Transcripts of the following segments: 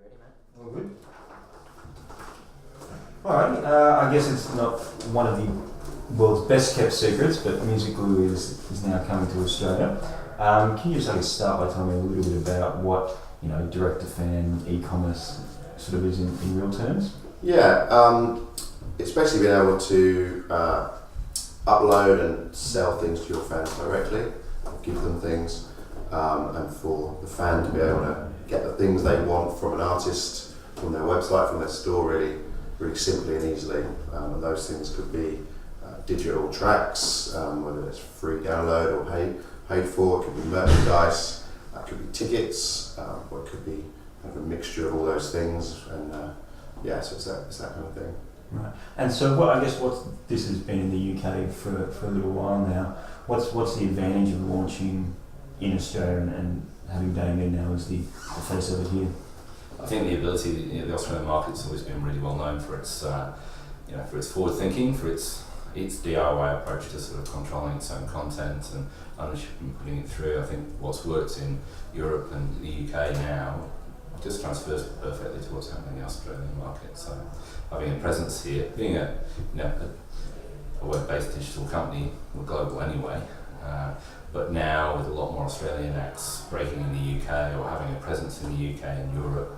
ready, mate? All good. Alright, I guess it's not one of the world's best kept secrets, but Music Glue is now coming to Australia. Can you just start by telling me a little bit about what direct to fan e-commerce sort of is in real terms? Yeah, it's basically being able to upload and sell things to your fans directly, give them things, and for the fan to be able to get the things they want from an artist, from their website, from their store, really simply and easily. And those things could be digital tracks, whether it's free download or paid for. It could be merchandise, it could be tickets, or it could be kind of a mixture of all those things. And so it's that kind of thing. Right. And so what this has been in the UK for a little while now. What's the advantage of launching in Australia and having Damian now as the face of it here? I think the ability, the Australian market's always been really well known for its, for its forward thinking, for its DIY approach to sort of controlling its own content and ownership and putting it through. I think what's worked in Europe and the UK now just transfers perfectly to what's happening in the Australian market. So having a presence here, being a web-based digital company, we're global anyway. But now with a lot more Australian acts breaking in the UK or having a presence in the UK and Europe,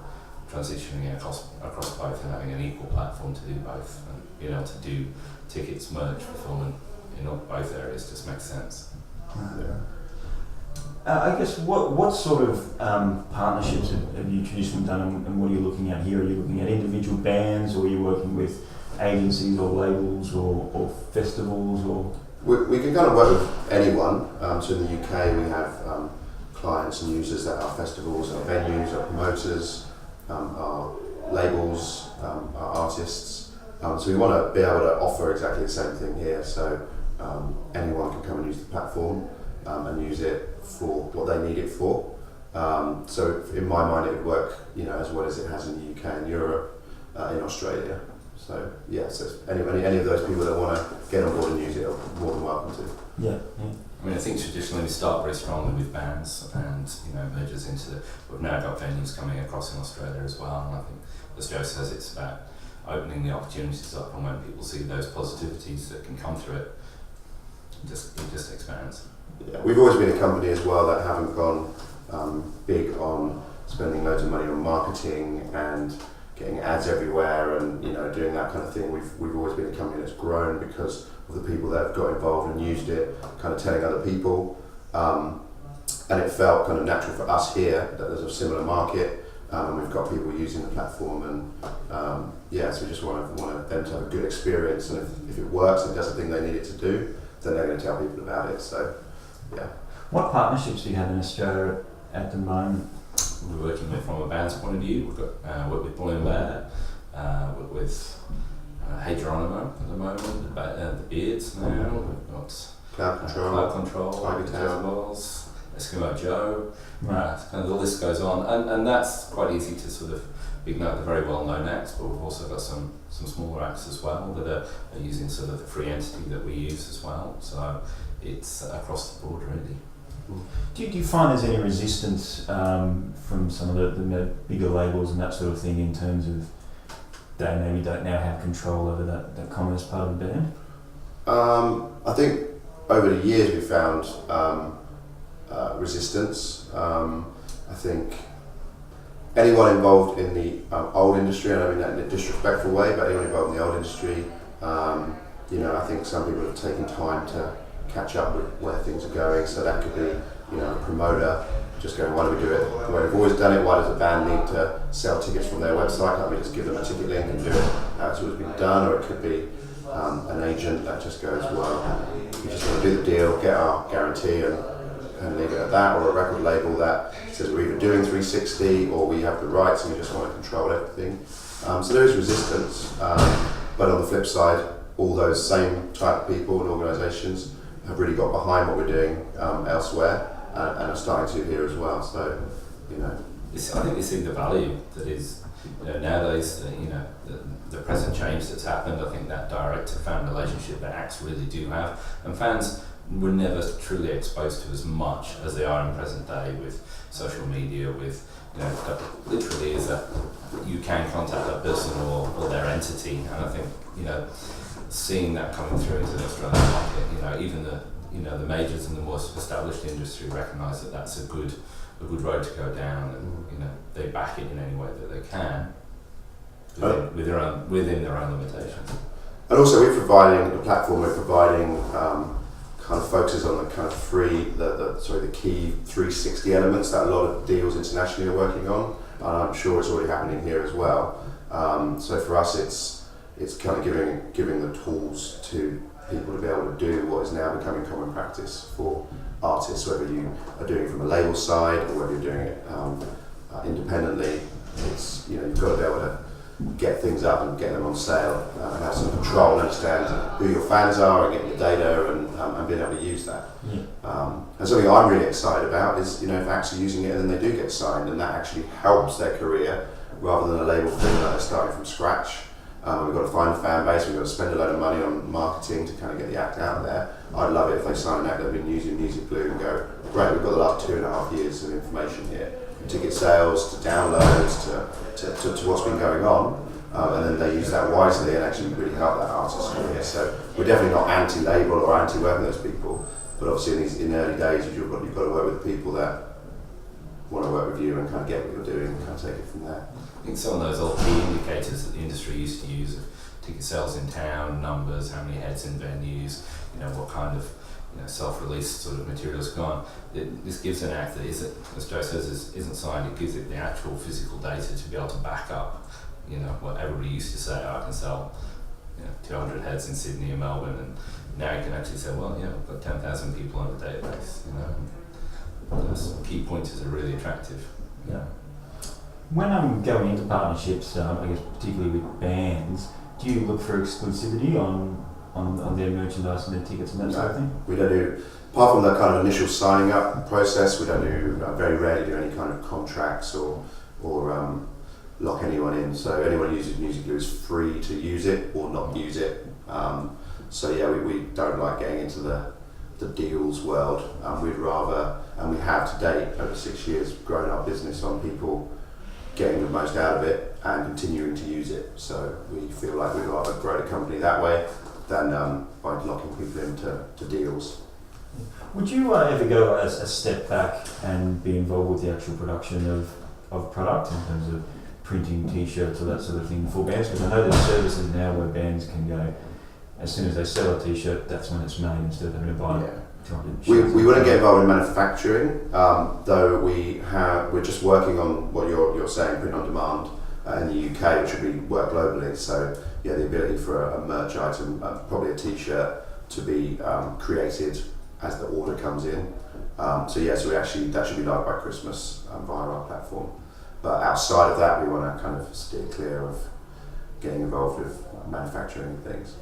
transitioning across both and having an equal platform to do both and being able to do tickets, merch, fulfillment in both areas just makes sense. Yeah. I guess what sort of partnerships have you traditionally done and what are you looking at here? Are you looking at individual bands or are you working with agencies or labels or festivals or? We can kind of work with anyone. So in the UK we have clients and users that are festivals, our venues, our promoters, our labels, our artists. So we want to be able to offer exactly the same thing here. So anyone can come and use the platform and use it for what they need it for. So in my mind it would work as well as it has in the UK and Europe, in Australia. So any of those people that want to get on board and use it are more than welcome to. Yeah. I mean, I think traditionally we start very strongly with bands and merges into we've now got venues coming across in Australia as well, and I think as Joe says, it's about opening the opportunities up, and when people see those positivities that can come through it just expands. Yeah, we've always been a company as well that haven't gone big on spending loads of money on marketing and getting ads everywhere and doing that kind of thing. We've always been a company that's grown because of the people that have got involved and used it, kind of telling other people, and it felt kind of natural for us here that there's a similar market, and we've got people using the platform, and so we just want them to have a good experience, and if it works and does the thing they need it to do, then they're going to tell people about it. So yeah. What partnerships do you have in Australia at the moment? We're working with, from a band's point of view, we've got work with Boy and Bear, work with Hey Geronimo at the moment, the Beards now, we've got Cloud Control, Tiger Town, Eskimo Joe, kind of the list goes on, and that's quite easy to sort of ignite the very well known acts, but we've also got some smaller acts as well that are using sort of the free entity that we use as well, so it's across the board really. Do you find there's any resistance from some of the bigger labels and that sort of thing in terms of they maybe don't now have control over that commerce part of the band? I think over the years we found resistance. I think anyone involved in the old industry, and I mean that in a disrespectful way, but anyone involved in the old industry, I think some people have taken time to catch up with where things are going, so that could be a promoter just going, why do we do it the way we've always done it? Why does a band need to sell tickets from their website? Can't we just give them a ticket link and do it how it's always been done? Or it could be an agent that just goes, well, we just want to do the deal, get our guarantee and leave it at that, or a record label that says we're either doing 360 or we have the rights and we just want to control everything. So there is resistance, but on the flip side, all those same type of people and organisations have really got behind what we're doing elsewhere and are starting to here as well. So, I think they see the value that is, nowadays, the present change that's happened. I think that direct to fan relationship that acts really do have, and fans were never truly exposed to as much as they are in present day with social media, with, you know, that literally is that you can contact that person or their entity, and I think, you know, seeing that coming through into the Australian market, you know, even the majors and the more established industry recognise that that's a good road to go down, and, you know, they back it in any way that they can within their own limitations. And also, we're providing the platform. We're providing kind of focuses on the kind of the key 360 elements that a lot of deals internationally are working on, and I'm sure it's already happening here as well. So for us, it's kind of giving the tools to people to be able to do what is now becoming common practice for artists, whether you are doing it from a label side or whether you're doing it independently. It's, you know, you've got to be able to get things up and get them on sale, and have some control and understand who your fans are and get your data and being able to use that. And something I'm really excited about is, you know, if acts are using it and then they do get signed, and that actually helps their career rather than a label thing that they're starting from scratch. We've got to find a fan base, we've got to spend a load of money on marketing to kind of get the act out there. I'd love it if they sign an act that have been using Music Blue and go, great, we've got the last 2.5 years of information here. Ticket sales, to downloads, to what's been going on, and then they use that wisely and actually really help that artist's career. So we're definitely not anti-label or anti-working with those people, but obviously in the early days you've got to work with people that want to work with you and kind of get what you're doing and kind of take it from there. I think some of those old key indicators that the industry used to use of ticket sales in town, numbers, how many heads in venues, you know, what kind of, you know, self-release sort of material's gone. This gives an act that isn't, as Joe says, isn't signed. It gives it the actual physical data to be able to back up, you know, what everybody used to say, I can sell, you know, 200 heads in Sydney and Melbourne, and now you can actually say, well, yeah, we've got 10,000 people on the database, you know. Those key pointers are really attractive. Yeah. When I'm going into partnerships, I guess particularly with bands, do you look for exclusivity on their merchandise and their tickets and that sort of thing? We don't do, apart from the kind of initial signing up process, we don't do, very rarely do any kind of contracts or lock anyone in. So anyone who uses Music Blue is free to use it or not use it. So yeah, we don't like getting into the deals world. We'd rather, and we have to date over 6 years, grown our business on people getting the most out of it and continuing to use it. So we feel like we'd rather grow the company that way than by locking people into deals. Would you ever go a step back and be involved with the actual production of product in terms of printing t-shirts or that sort of thing for bands? Because I know there's services now where bands can go, as soon as they sell a t-shirt, that's when it's made, instead of having to buy 200 shirts. We wouldn't get involved in manufacturing, though we're just working on what you're saying, print on demand in the UK, which would be work globally. So yeah, the ability for a merch item, probably a t-shirt, to be created as the order comes in. So that should be live by Christmas via our platform. But outside of that, we want to kind of steer clear of getting involved with manufacturing and things.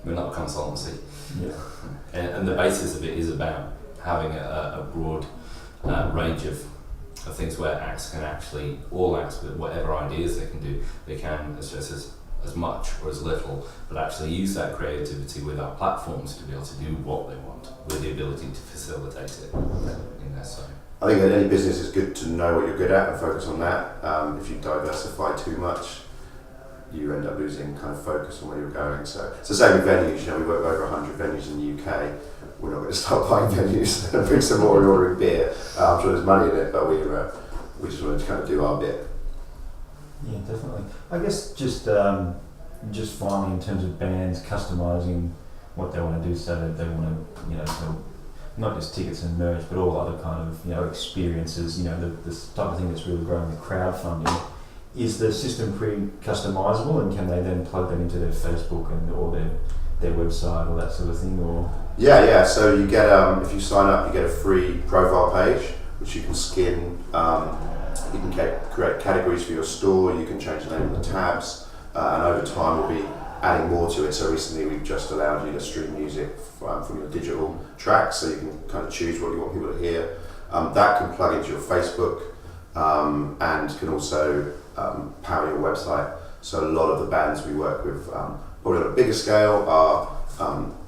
We're not a consultancy. Yeah. And the basis of it is about having a broad range of things where acts can actually, all acts with whatever ideas they can do, they can, as much or as little, but actually use that creativity with our platforms to be able to do what they want, with the ability to facilitate it in their side. I think that any business is good to know what you're good at and focus on that. If you diversify too much, you end up losing kind of focus on where you're going. So it's the same with venues. You know, we work with over 100 venues in the UK. We're not going to start buying venues and bring some more and ordering beer. I'm sure there's money in it, but we just wanted to kind of do our bit. Yeah, definitely. I guess just finally, in terms of bands customising what they want to do, so that they want to, you know, sell not just tickets and merch, but all other kind of, you know, experiences. You know, this type of thing that's really growing with crowdfunding. Is the system pretty customisable, and can they then plug that into their Facebook or their website or that sort of thing? Or yeah. So you get if you sign up, you get a free profile page which you can skin. You can create categories for your store. You can change the name of the tabs, and over time we'll be adding more to it. So recently we've just allowed you to stream music from your digital tracks, so you can kind of choose what you want people to hear. That can plug into your Facebook and can also power your website. So a lot of the bands we work with, probably on a bigger scale, are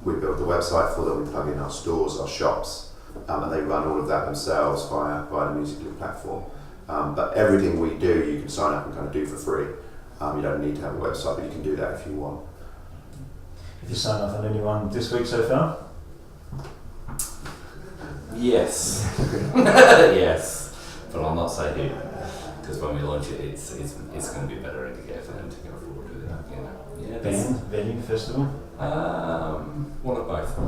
we build the website for them, we plug in our stores, our shops, and they run all of that themselves via the Musical.ly platform. But everything we do, you can sign up and kind of do for free. You don't need to have a website, but you can do that if you want. Have you signed off on anyone this week so far? Yes. Yes. But I'll not say who, because when we launch it, it's going to be better idea for them to go forward with it. You know. Yeah. Band, venue, festival? One of both.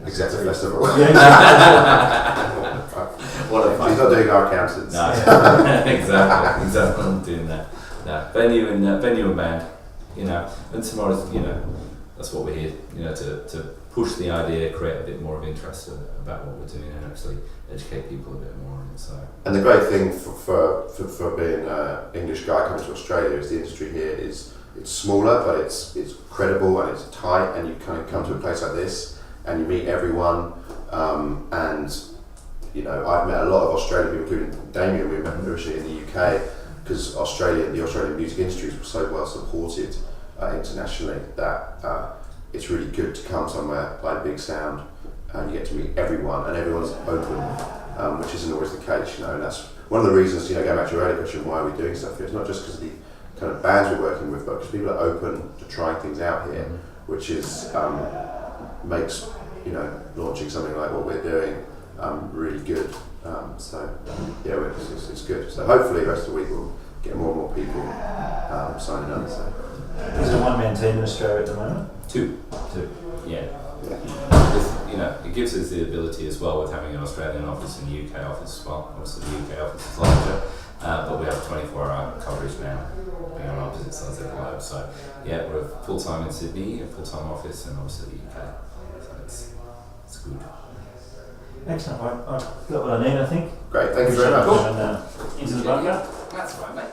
Except the festival. One of both. He's not doing our accountants. No. Exactly. I'm not doing that. No. Venue and band. You know, and tomorrow's, you know, that's what we're here, you know, to push the idea, create a bit more of interest about what we're doing, and actually educate people a bit more on it. So. And the great thing for being an English guy coming to Australia is the industry here is it's smaller, but it's credible and it's tight, and you kind of come to a place like this and you meet everyone. And you know, I've met a lot of Australian people, including Damian. We met originally in the UK because the Australian music industry is so well supported internationally that it's really good to come somewhere like Big Sound and you get to meet everyone, and everyone's open, which isn't always the case, you know. And that's one of the reasons, you know, going back to your earlier question, why are we doing stuff here? It's not just because of the kind of bands we're working with, but because people are open to trying things out here, which is makes, you know, launching something like what we're doing really good. So yeah, it's good. So hopefully the rest of the week we'll get more and more people signing up. So. Is it a one-man team in Australia at the moment? Two. Yeah. You know, it gives us the ability as well with having an Australian office and a UK office as well. Obviously the UK office is larger, but we have 24-hour coverage now, being on opposite sides of the globe. So yeah, we're full-time in Sydney, a full-time office, and obviously the UK. So it's good. Excellent. I've got what I need, I think. Great, thank you very much. And, into the bunker. That's right, mate.